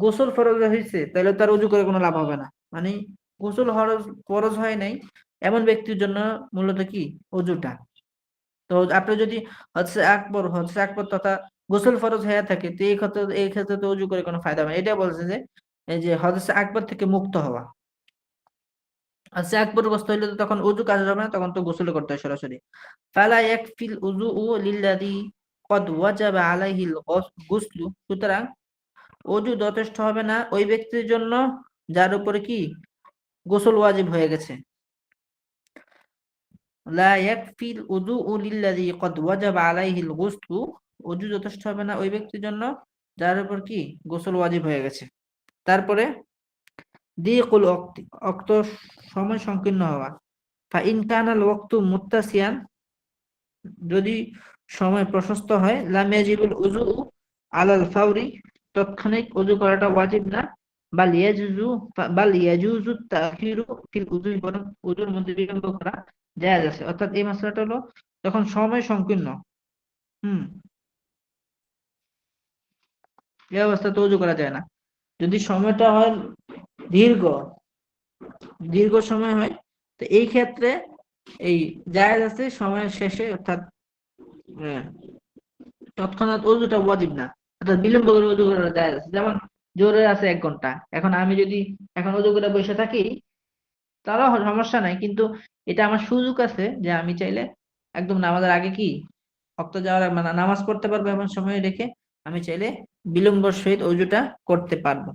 গোসল ফরজ হয়েছে তাহলে তার ওযু করে কোনো লাভ হবে না, মানে গোসল ফরজ হয় নাই এমন ব্যক্তির জন্য মূলত কি ওযুটা। তো আপনি যদি হচ্ছে আকবর তথা গোসল ফরজ হয়ে থাকে, তো এই ক্ষেত্রে তো ওযু করে কোনো ফায়দা হবে না। এটা বলছে যে এই যে হচ্ছে আকবর থেকে মুক্ত হওয়া, হচ্ছে আকবরগ্রস্ত হইলে তো তখন ওযু কাজ হবে না, তখন তো গোসল করতে হয় সরাসরি। ফালা ইয়াকফিল উযুউ লিল্লাযী ক্বাদ ওয়াজাবা আলাইহিল গুসলু, সুতরাং ওযু যথেষ্ট হবে না ওই ব্যক্তির জন্য যার উপরে কি গোসল ওয়াজিব হয়ে গেছে। লা ইয়াকফিল উযুউ লিল্লাযী ক্বাদ ওয়াজাবা আলাইহিল গুসলু, ওযু যথেষ্ট হবে না ওই ব্যক্তির জন্য যার উপর কি গোসল ওয়াজিব হয়ে গেছে। তারপরে দিকুল ওয়াক্তি, অক্ত সময় সংকীর্ণ হওয়া। ফা ইন কানাল ওয়াক্তু মুত্তাসিয়ান, যদি সময় প্রশস্ত হয়, লাম ইয়াজিবুল উযু আলাল ফাওরি, তৎক্ষণিক ওযু করাটা ওয়াজিব না, বাল ইয়াজুজু তাখিরু ফিল উযু, বরং ওযুর মধ্যে বিলম্ব করা জায়েজ আছে। অর্থাৎ এই মাসলাটা হলো যখন সময় সংকীর্ণ, হুম এই অবস্থাতে ওযু করা যায় না। যদি সময়টা হয় দীর্ঘ দীর্ঘ সময় হয়, তো এই ক্ষেত্রে এই জায়েজ আছে সময়ের শেষে, অর্থাৎ আহ, তৎক্ষণাৎ ওযুটা ওয়াজিব না, অর্থাৎ বিলম্ব করে ওযু করা জায়েজ আছে। যেমন জোরে আছে 1 ঘন্টা, এখন আমি যদি এখন ওযু করে বসে থাকি তারও সমস্যা নাই, কিন্তু এটা আমার সুযোগ আছে যে আমি চাইলে একদম নামাজের আগে কি ওয়াক্ত যাওয়ার মানে নামাজ পড়তে পারবো, এমন সময় রেখে আমি চাইলে বিলম্বর সহিত ওযুটা করতে পারবো।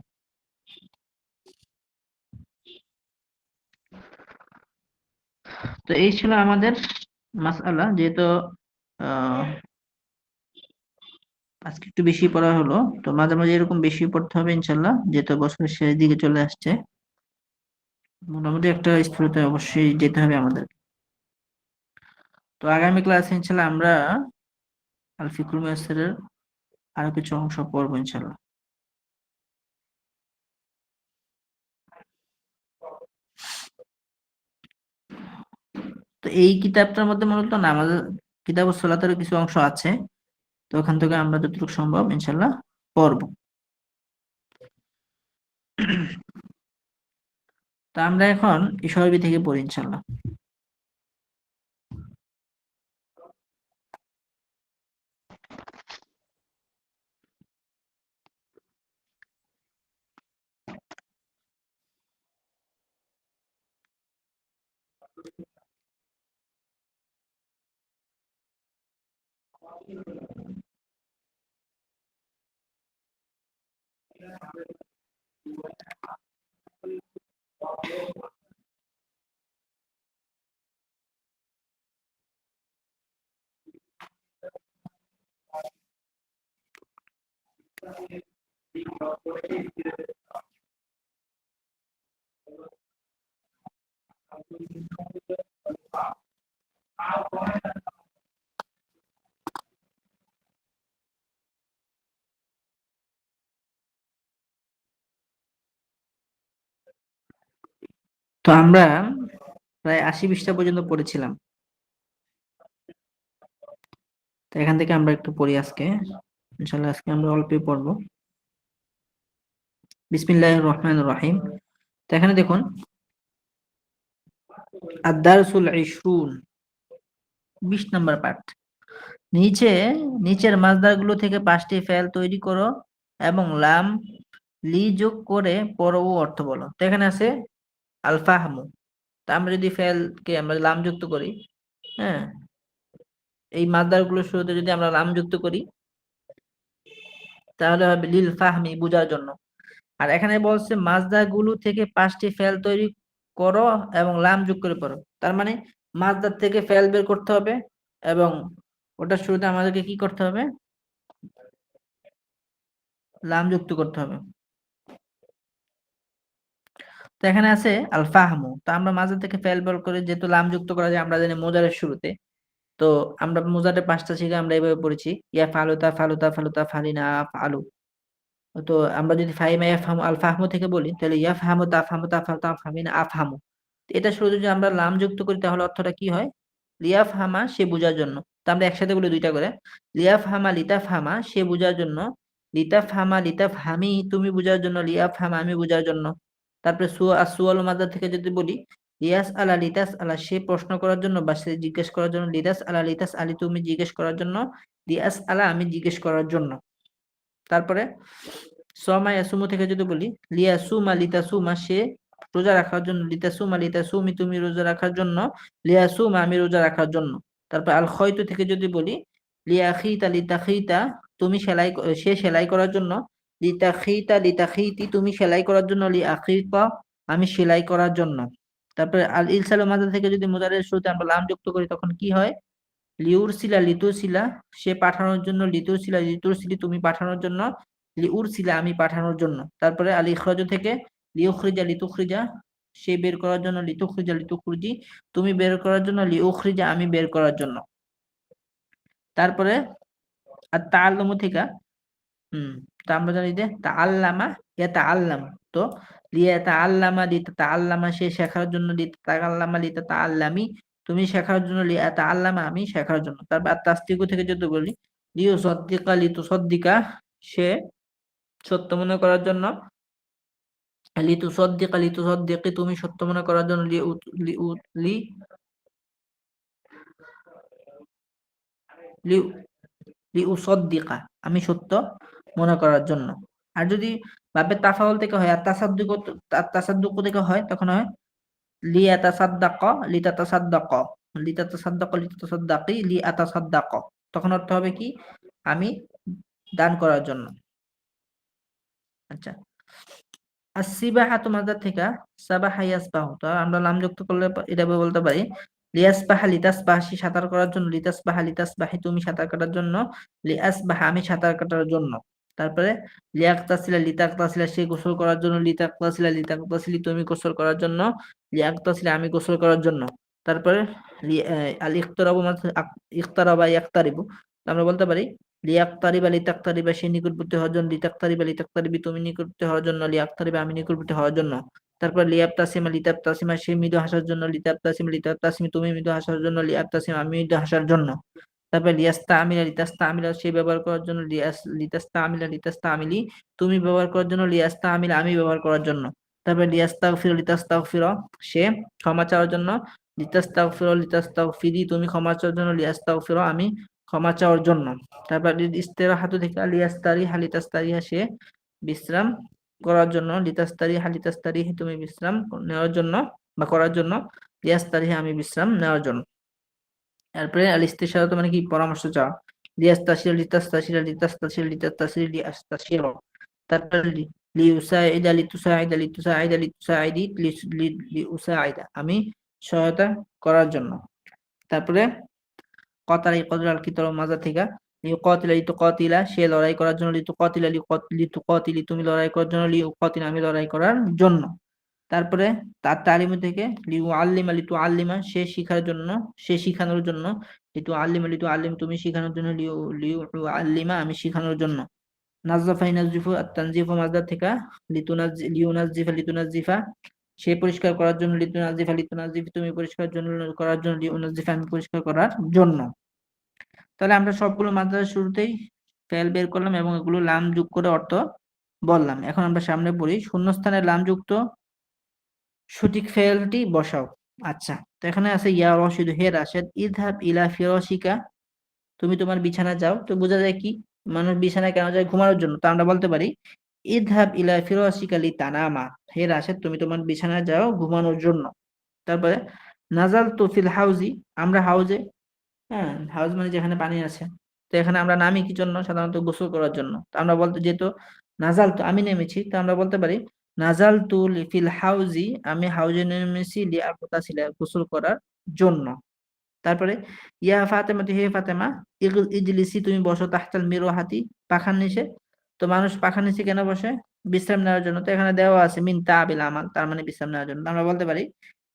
তো এই ছিল আমাদের মাসআলা, যেহেতু আহ আজকে একটু বেশি পড়া হলো, তো মাঝে মাঝে এরকম বেশি পড়তে হবে ইনশাল্লাহ, যেহেতু বছরের শেষ দিকে চলে আসছে, মোটামুটি একটা স্থিরতায় অবশ্যই যেতে হবে আমাদের। তো আগামী ক্লাসে ইনশাল্লাহ আমরা আল ফিকহুল মুয়াসসারের আরো কিছু অংশ পড়বো ইনশাল্লাহ। তো এই কিতাবটার মধ্যে মূলত নামাজ কিতাবুস সালাতের কিছু অংশ আছে, তো ওখান থেকে আমরা যতটুকু সম্ভব ইনশাল্লাহ পড়বো। তো আমরা এখন ইসরাবি থেকে পড়ি ইনশাল্লাহ। তো আমরা প্রায় 80 পৃষ্ঠা পর্যন্ত পড়েছিলাম। তো এখান থেকে আমরা একটু পড়ি আজকে ইনশাল্লাহ। আজকে আমরা অল্পই পড়বো। বিসমিল্লাহির রহমানির রহিম। তো এখানে দেখুন, আদ-দারসুল 20, 20 নম্বর পাঠ। নিচের মাসদারগুলো থেকে 5টি ফেল তৈরি করো এবং লাম লি যোগ করে পরও অর্থ বলো। তো এখানে আছে আল ফাহমু। তা আমরা যদি ফেলকে আমরা লাম যুক্ত করি, হ্যাঁ, এই মাসদারগুলোর শুরুতে যদি আমরা লাম যুক্ত করি তাহলে হবে লিল ফাহমি, বোঝার জন্য। আর এখানে বলছে মাসদারগুলো থেকে 5টি ফেল তৈরি করো এবং লাম যোগ করে পড়ো। তার মানে মাসদার থেকে ফেল বের করতে হবে এবং ওটার শুরুতে আমাদেরকে কি করতে হবে, লাম যুক্ত করতে হবে। তো এখানে আছে আল ফাহমু। তো আমরা মাঝে থেকে ফেল বের করে যেহেতু লাম যুক্ত করা যায় আমরা জানি মোজারের শুরুতে। তো আমরা মোজারের 5টা শিখে আমরা এইভাবে পড়েছি, ইয়া ফালুতা ফালুতা ফালুতা ফালিনা ফালু। তো আমরা যদি ফাহিমা ইয়াফহামু আল ফাহমু থেকে বলি তাহলে ইয়াফহামু তাফহামু তাফহামু তাফহামিনা আফহামু। এটা শুরু যদি আমরা লাম যুক্ত করি তাহলে অর্থটা কি হয়, লিয়াফহামা, সে বোঝার জন্য। তো আমরা একসাথে বলি দুইটা করে, লিয়াফহামা লিতাফহামা, সে বোঝার জন্য, লিতাফহামা লিতাফহামি, তুমি বোঝার জন্য, লিয়াফহামা, আমি বোঝার জন্য। তারপরে সুয়াল মাদার থেকে যদি বলি, লিয়াস আলা লিতাস আলা, সে প্রশ্ন করার জন্য বা সে জিজ্ঞেস করার জন্য, লিতাস আলা লিতাস আলি, তুমি জিজ্ঞেস করার জন্য, লিয়াস আলা, আমি জিজ্ঞেস করার জন্য। তারপরে সমা ইয়াসুমু থেকে যদি বলি, লিয়াসুমা লিতাসুমা, সে রোজা রাখার জন্য, লিতাসুমা লিতাসুমি, তুমি রোজা রাখার জন্য, লিয়াসুমা, আমি রোজা রাখার জন্য। তারপর আল খয়তু থেকে যদি বলি, লিয়াখিতা লিতাখিতা, তুমি সে সেলাই করার জন্য, লিতাখিতা লিতাখিতি, তুমি সেলাই করার জন্য, লিআখিতা, আমি সেলাই করার জন্য। তারপরে আল ইলসালু মাযদা থেকে যদি মুজারের শুরুতে আমরা লাম যুক্ত করি তখন কি হয়, লিউরসিলা লিতুরসিলা, সে পাঠানোর জন্য, লিতুরসিলা লিতুরসিলি, তুমি পাঠানোর জন্য, লিউরসিলা, আমি পাঠানোর জন্য। তারপরে আল ইখরাজু থেকে লিউখরিজা লিতুখরিজা, সে বের করার জন্য, লিতুখরিজা লিতুখরিজি, তুমি বের করার জন্য, লিউখরিজা, আমি বের করার জন্য। তারপরে আর তাআল্লুমু থেকে তো আমরা জানি যে তাআল্লামা ইয়াতাআল্লাম। তো লিয়াতাআল্লামা লিতাতাআল্লামা, সে শেখার জন্য, লিতাতাআল্লামা লিতাতাআল্লামি, তুমি শেখার জন্য, লিয়াতাআল্লামা, আমি শেখার জন্য। তারপর আর তাসদিকু থেকে যদি বলি, লিয়ুসাদ্দিকা লিতুসাদ্দিকা, সে সত্য মনে করার জন্য, লিতুসাদ্দিকা লিতুসাদ্দিকি, তুমি সত্য মনে করার জন্য, লি লি লিউসাদ্দিকা, আমি সত্য মনে করার জন্য। আর যদি বাপের তাফাউল থেকে হয় আর তাসাদ্দুক থেকে হয় তখন হয় লিয়াতাসাদ্দাক লিতাতাসাদ্দাক, লিতাতাসাদ্দাক লিতাতাসাদ্দাকি, লিআতাসাদ্দাক, তখন অর্থ হবে কি, আমি দান করার জন্য। আচ্ছা, আসিবাহা তোমাদের থেকে সাবাহা ইয়াসবাহু, তো আমরা লাম যুক্ত করলে এটা বলতে পারি, লিয়াসবাহা লিতাসবাহা, সে সাঁতার করার জন্য, লিতাসবাহা লিতাসবাহি, তুমি সাঁতার কাটার জন্য, লিআসবাহা, আমি সাঁতার কাটার জন্য। তারপরে লিয়াক্তাসিলা লিতাক্তাসিলা, সে গোসল করার জন্য, লিতাক্তাসিলা লিতাক্তাসিলি, তুমি গোসল করার জন্য, লিয়াক্তাসিলা, আমি গোসল করার জন্য। তারপরে আল ইখতারাবু ইখতারাবা ইয়াক্তারিবু, আমরা বলতে পারি লিয়াক্তারিবা লিতাক্তারিবা, সে নিকটবর্তী হওয়ার জন্য, লিতাক্তারিবা লিতাক্তারিবি, তুমি নিকটবর্তী হওয়ার জন্য, লিয়াক্তারিবা, আমি নিকটবর্তী হওয়ার জন্য। তারপর লিয়াবতাসিমা লিতাবতাসিমা, সে মৃদু হাসার জন্য, লিতাবতাসিমা লিতাবতাসিমি, তুমি মৃদু হাসার জন্য, লিয়াবতাসিমা আমি মৃদু হাসার জন্য। তারপর লিয়াস্তামিলা লিতাস্তামিলা, সে ব্যবহার করার জন্য, লিতাস্তামিলা লিতাস্তামিলি, তুমি ব্যবহার করার জন্য, লিয়াস্তামিলা আমি ব্যবহার করার জন্য। তারপর লিয়াস্তাগফির লিতাস্তাগফির, সে ক্ষমা চাওয়ার জন্য, লিতাস্তাগফির লিতাস্তাগফিরি, তুমি ক্ষমা চাওয়ার জন্য, লিয়াস্তাগফির আমি ক্ষমা চাওয়ার জন্য। তারপর ইস্তেরাহাতু থেকে লিয়াস্তারিহা লিতাস্তারিহা, সে বিশ্রাম করার জন্য, লিতাস্তারিহা লিতাস্তারিহি, তুমি বিশ্রাম নেওয়ার জন্য বা করার জন্য, লিয়াস্তারিহা আমি বিশ্রাম নেওয়ার জন্য। এরপরে আল ইস্তিশারাত মানে কি, পরামর্শ চাওয়া। লিয়াস্তাশির লিতাস্তাশির লিতাস্তাশির লিতাস্তাশির লিয়াস্তাশির। তারপর লিউসাইদা লিতুসাইদা লিতুসাইদা লিতুসাইদি লিউসাইদা, আমি সহায়তা করার জন্য। তারপরে কতারা ইকদরাল কিতর মাজা থেকে, লিউকাতিলা লিতুকাতিলা, সে লড়াই করার জন্য, লিতুকাতিলা লিতুকাতিলি, তুমি লড়াই করার জন্য, লিউকাতিলা আমি লড়াই করার জন্য। তারপরে তার তালিম থেকে লিউ আল্লিমা লিতু আল্লিমা, সে শিখার জন্য, সে শিখানোর জন্য, লিতু আল্লিম তুমি শিখানোর জন্য, লিউ লিউ আল্লিমা আমি শিখানোর জন্য। নাজ্জাফা ইনাজ্জিফু আত-তানজিফু মাজদার থেকে, লিউনাজ্জিফা লিতুনাজ্জিফা, সে পরিষ্কার করার জন্য, লিতুনাজ্জিফা লিতুনাজ্জিফ তুমি পরিষ্কার জন্য করার জন্য, লিউনাজ্জিফা আমি পরিষ্কার করার জন্য। তাহলে আমরা সবগুলো মাদ্রাসার শুরুতেই ফেল বের করলাম এবং এগুলো লাম যোগ করে অর্থ বললাম। এখন আমরা সামনে পড়ি, শূন্যস্থানে লাম যুক্ত সঠিক ফেলটি বসাও। আচ্ছা, তো এখানে আছে ইয়া রশিদ হে রাশেদ, ইযহাব ইলা ফিরাশিকা, তুমি তোমার বিছানা যাও। তো বোঝা যায় কি, মানুষ বিছানায় কেন যায়? ঘুমানোর জন্য। তো আমরা বলতে পারি ইযহাব ইলা ফিরাশিকা লিতানামা, হে রাশেদ তুমি তোমার বিছানায় যাও ঘুমানোর জন্য। তারপরে নাজালতু ফিল হাউজি, আমরা হাউজে, হ্যাঁ হাউজ মানে যেখানে পানি আছে, তো এখানে আমরা নামি কি জন্য? সাধারণত গোসল করার জন্য। তো আমরা বলতে, যেহেতু নাজাল তো আমি নেমেছি, তো আমরা বলতে পারি নাজাল তু ফিল হাউজি, আমি হাউজে নেমেছি, লিয়াগতাসিলা গোসল করার জন্য। তারপরে ইয়া ফাতেমা, হে ফাতেমা, ইজলিসি তুমি বসো, তাহতাল মিরওয়াহাতি পাখার নিচে। তো মানুষ পাখার নিচে কেন বসে? বিশ্রাম নেওয়ার জন্য। তো এখানে দেওয়া আছে মিন তাবিল আমাল, তার মানে বিশ্রাম নেওয়ার জন্য। তো আমরা বলতে পারি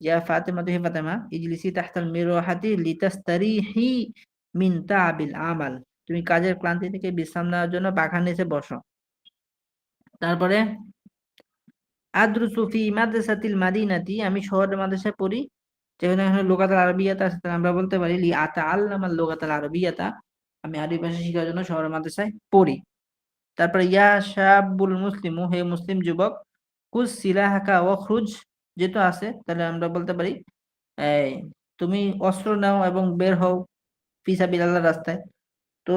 ইয়া ফাতেমা, হে ফাতেমা, ইজলিসি তাহতাল মিরওয়াহাতি লিতাস্তারিহি মিন তাবিল আমাল, তুমি কাজের ক্লান্তি থেকে বিশ্রাম নেওয়ার জন্য পাখার নিচে বসো। তারপরে আদ্রুসু ফি মাদ্রাসাতিল মাদিনাতি, আমি শহরের মাদ্রাসায় পড়ি, যেখানে এখানে লুগাতুল আরবিয়াত আছে, তাহলে আমরা বলতে পারি লি আতাআল্লামাল লুগাতুল আরবিয়াতা, আমি আরবি ভাষা শেখার জন্য শহরের মাদ্রাসায় পড়ি। তারপরে ইয়া শাবুল মুসলিমু, হে মুসলিম যুবক, কুজ সিলাহাকা ওয়াখরুজ, যেহেতু আছে তাহলে আমরা বলতে পারি এই তুমি অস্ত্র নাও এবং বের হও ফি সাবিলিল্লাহর রাস্তায়। তো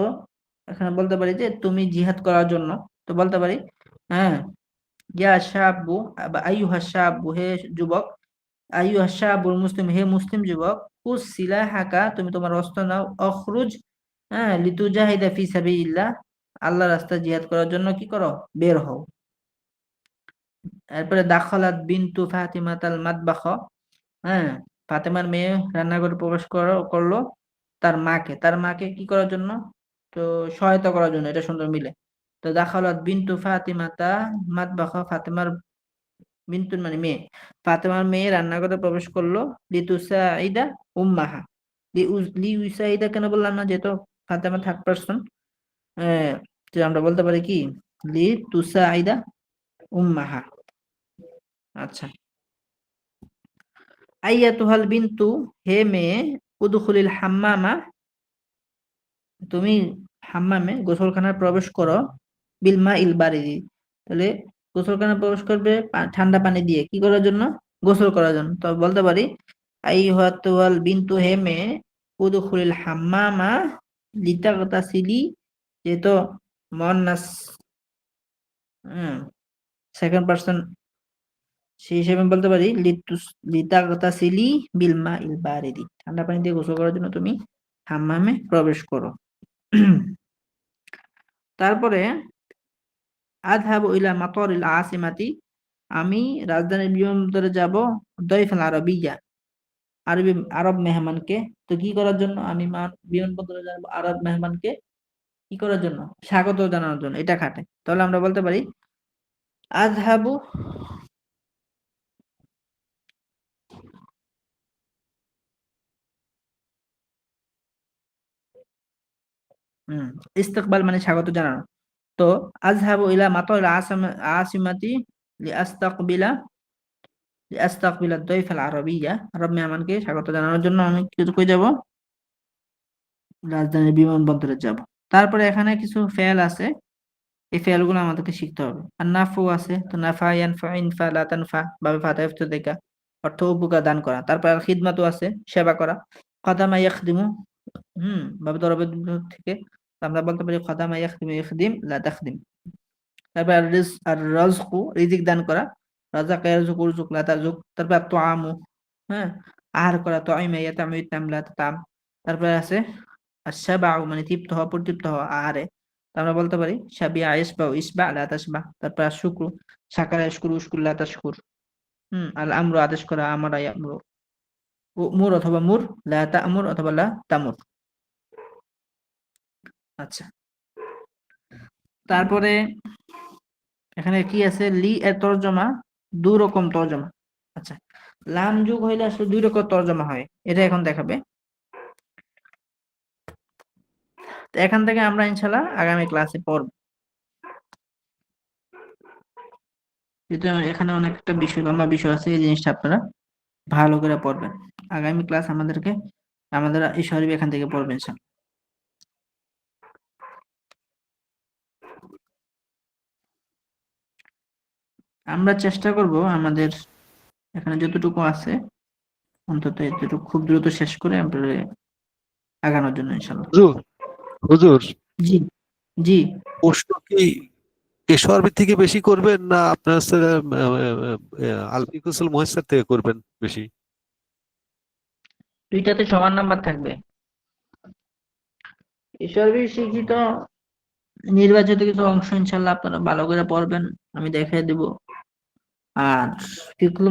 এখানে বলতে পারি যে তুমি জিহাদ করার জন্য। তো বলতে পারি হ্যাঁ ইয়া শাবু বা আইয়ুহা শাবু, হে যুবক, আইয়ুহা শাবুল মুসলিম, হে মুসলিম যুবক, কুজ সিলাহাকা তুমি তোমার অস্ত্র নাও, অখরুজ হ্যাঁ লিতুজাহিদা ফি সাবিলিল্লাহ, আল্লাহর রাস্তায় জিহাদ করার জন্য কি করো? বের হও। এরপরে দাখালাত বিনতু ফাতিমাতাল মাতবাখ, হ্যাঁ ফাতেমার মেয়ে রান্নাঘরে প্রবেশ করলো তার মাকে কি করার জন্য? তো সহায়তা করার জন্য, এটা সুন্দর মিলে। তো দাখালাত বিনতু ফাতিমাতা মাতবাখ, ফাতেমার বিনতুন মানে মেয়ে, ফাতেমার মেয়ে রান্নাঘরে প্রবেশ করলো, লিতুসাইদা উম্মাহা, লিউসাইদা কেন বললাম না? যেহেতু ফাতেমা থার্ড পারসন, তো আমরা বলতে পারি কি লিতুসাইদা উম্মাহা। আচ্ছা, আইয়াতুহাল বিনতু, হে মেয়ে, উদখুলিল হাম্মামা, তুমি হাম্মামে গোসলখানায় প্রবেশ করো, বিলমা ইল বারিদি, তাহলে গোসলখানায় প্রবেশ করবে ঠান্ডা পানি দিয়ে, কি করার জন্য? গোসল করার জন্য। তো বলতে পারি আইয়াতুহাল বিনতু, হে মেয়ে, উদখুলিল হাম্মামা লিতাগতাসিলি, যেহেতু মুয়ান্নাস সেকেন্ড পারসন, সেই হিসেবে বলতে পারি লিতাগতাসিলি বিলমা ইল বারিদি, ঠান্ডা পানি দিয়ে গোসল করার জন্য তুমি হাম্মামে প্রবেশ করো। তারপরে আযহাবু ইলা মাতারিল আসিমাতি, আমি রাজধানীর বিমানবন্দরে যাব, দয়ফাল আরবিয়া, আরব মেহমানকে। তো কি করার জন্য? আমি বিমানবন্দরে যাব আরব মেহমানকে কি করার জন্য? স্বাগত জানানোর জন্য, এটা খাটে। তাহলে আমরা বলতে পারি আযহাবু ইস্তেকবাল মানে স্বাগত জানানো। তো আযহাবু ইলা মাতারিল আসিমাতি লিআস্তাকবিলা, আস্তাকবিল আদ-দাইফ আল-আরাবিয়্যা, আরব মেহমানকে স্বাগত জানানোর জন্য আমি কই যাব, রাজধানীর বিমানবন্দরে যাব। তারপরে এখানে কিছু ফেল আছে, এই ফেলগুলো আমাদেরকে শিখতে হবে। আর নাফু আছে, তো নাফা ইয়ানফা ইনফা লা তানফা বাবে ফাতা ইফতুদিকা, অর্থ উপকার দান করা। তারপর আর খিদমাতও আছে, সেবা করা। খাদামা ইয়াখদিমু, বাবে দরবের থেকে আমরা বলতে পারি খাদামা ইয়াখদিমু ইখদিম লা তাখদিম। তারপর আর রাজকু, রিজিক দান করা। রাজাকা ইয়ারযুকু উরযুক লা তারযুক। তারপর আর তুআমু, হ্যাঁ, আহার করা। তুইমা ইয়াতামু ইতআম লা তাতাম। তারপরে আছে আশ-শাবাউ, মানে তৃপ্ত হওয়া, পরিতৃপ্ত হওয়া আহারে। তো আমরা বলতে পারি শাবিয়া ইশবাউ ইশবা লা তাশবা। তারপর আশ-শুকরু, শাকারা ইয়াশকুরু উশকুর লা তাশকুর। আল আমরু, আদেশ করা, আমারা ইয়ামুরু। উমুর অথবা মুর, লা তা'মুর অথবা লা তামুর। আচ্ছা, তারপরে এখানে কি আছে, লি এর তরজমা, দুই রকম তরজমা। আচ্ছা, লাম যুগ হইলে আসলে দুই রকম তরজমা হয়, এটা এখন দেখাবে। তো এখান থেকে আমরা ইনশাআল্লাহ আগামী ক্লাসে পড়ব। যেহেতু এখানে অনেক একটা বিষয়, লম্বা বিষয় আছে, এই জিনিসটা আপনারা ভালো করে পড়বেন। আগামী ক্লাস আমাদের এই শরীফ এখান থেকে পড়বেন ইনশাআল্লাহ। আমরা চেষ্টা করব আমাদের এখানে যতটুকু আছে অন্তত এতটুকু খুব দ্রুত শেষ করে আমরা আগানোর জন্য ইনশাআল্লাহ। হুজুর হুজুর জি, জি, প্রশ্ন কি এসআরবি থেকে বেশি করবেন না আপনার আলফি কুসুল মহেশ্বর থেকে করবেন বেশি? দুইটাতে সমান নাম্বার থাকবে। ঈশ্বরবীর শিক্ষিত নির্বাচিত কিছু অংশ ইনশাল্লাহ আপনারা ভালো করে পড়বেন, আমি দেখাই দিব। আর ফিকুল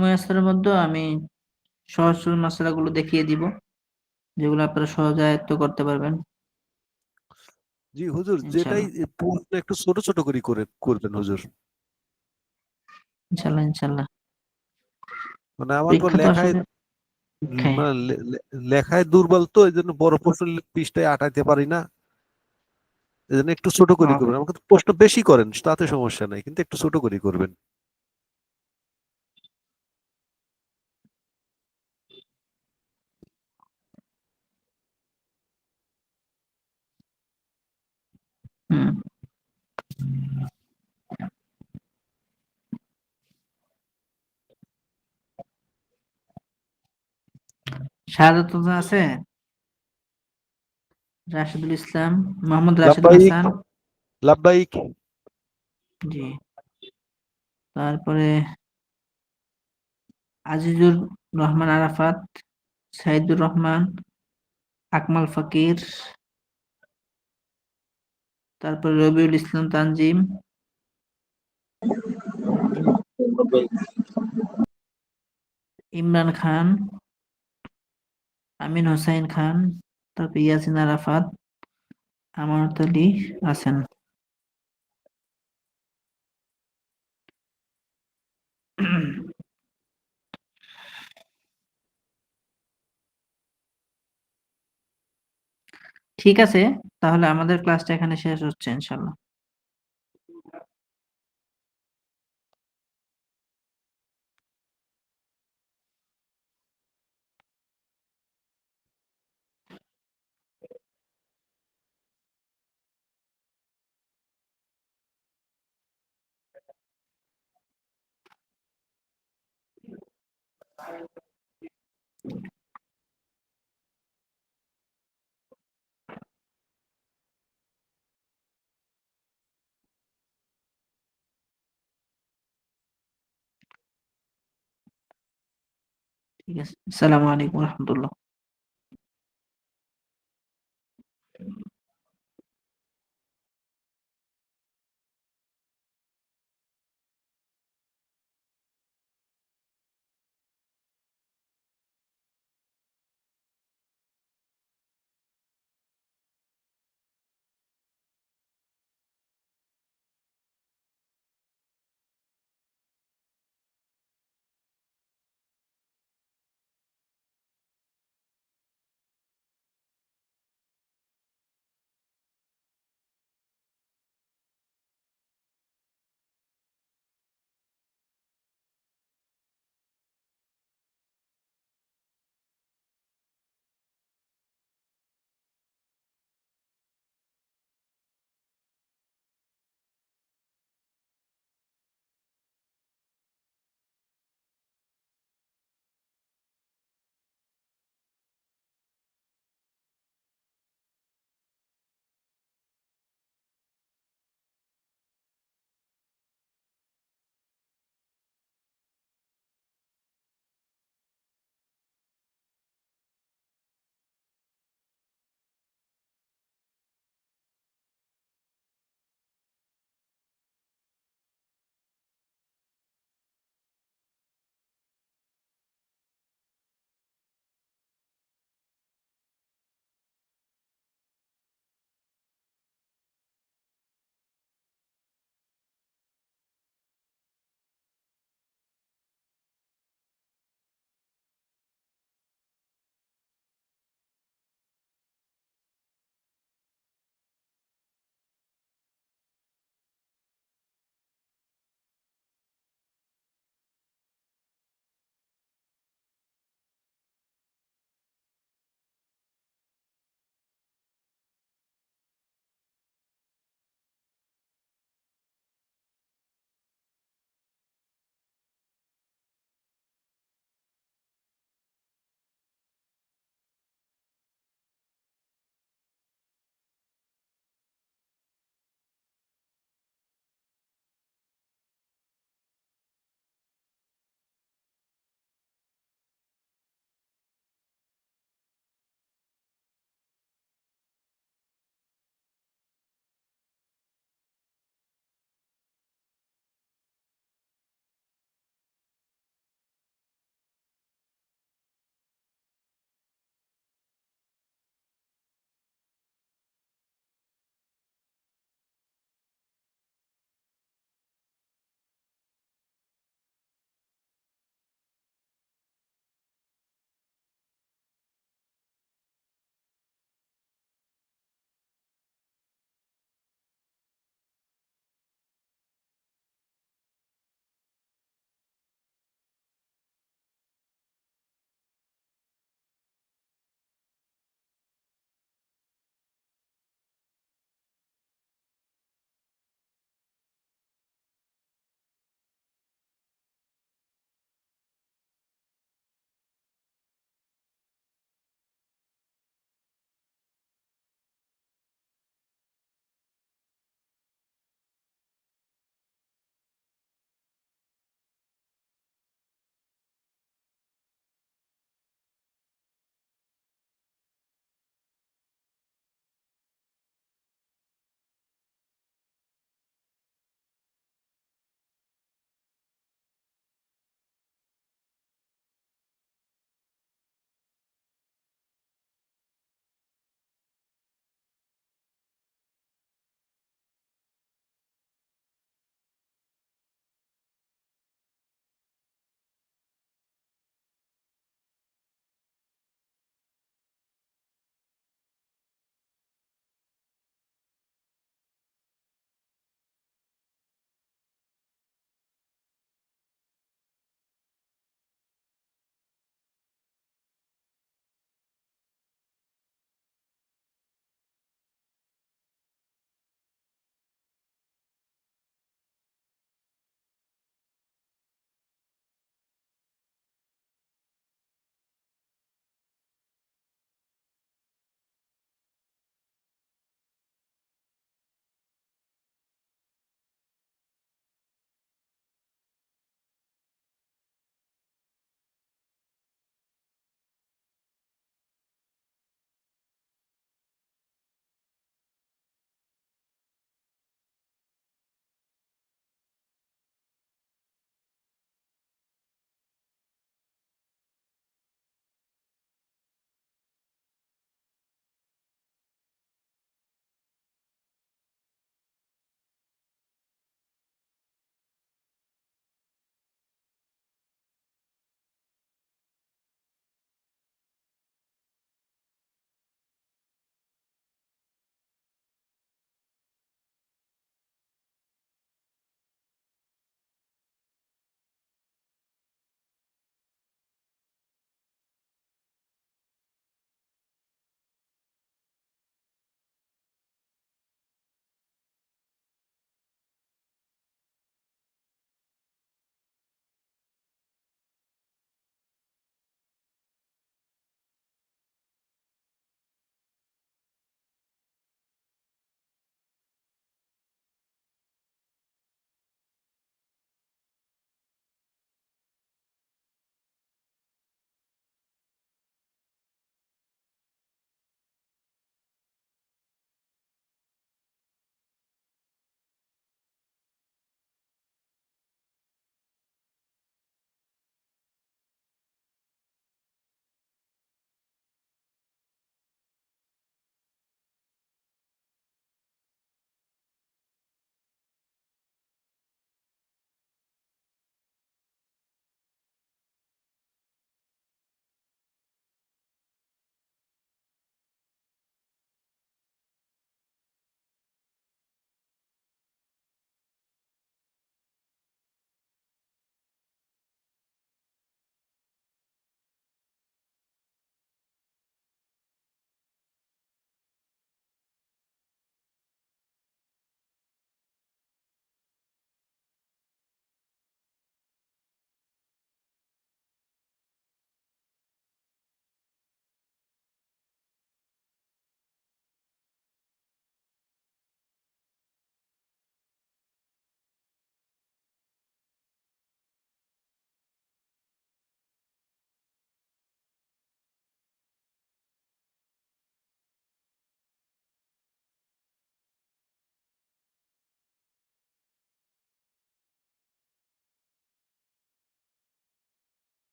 মুয়াসসারের মধ্যে আমি সহজ সরল মাসআলাগুলো দেখিয়ে দিব, যেগুলো আপনারা সহজে আয়ত্ত করতে পারবেন জি হুজুর, যেটাই ইনশাল্লাহ। প্রশ্ন একটু ছোট ছোট করে করবেন হুজুর। ইনশাল্লাহ, ইনশাল্লাহ। মানে আমার পর পরীক্ষা তো লেখায় আসলে পরীক্ষায়। মানে লেখায় দুর্বল, তো এই জন্য বড় প্রশ্ন পৃষ্ঠায় আটাইতে পারি না। এই জন্য একটু ছোট করে ও, করবেন। আমাকে তো প্রশ্ন বেশি করেন, তাতে সমস্যা নাই, কিন্তু একটু ছোট করে করবেন। হুম, শাহাদাত হোসেন আছে, রাশিদুল ইসলাম, মোহাম্মদ রাশিদুল লাব্বাইক, হাসান। লাব্বাইক। জি, তারপরে আজিজুর রহমান আরাফাত, সাইদুর রহমান, আকমাল ফকির, তারপরে রবিউল ইসলাম তানজিম, ইম- ইমরান খান, আমিন হোসাইন খান, তারপর ইয়াসিন আরাফাত, আমানত আলী আছেন। ঠিক আছে, তাহলে আমাদের ক্লাসটা এখানে শেষ হচ্ছে ইনশাল্লাহ। ঠিক আছে, আসসালামু আলাইকুম রহমতুল্লাহ।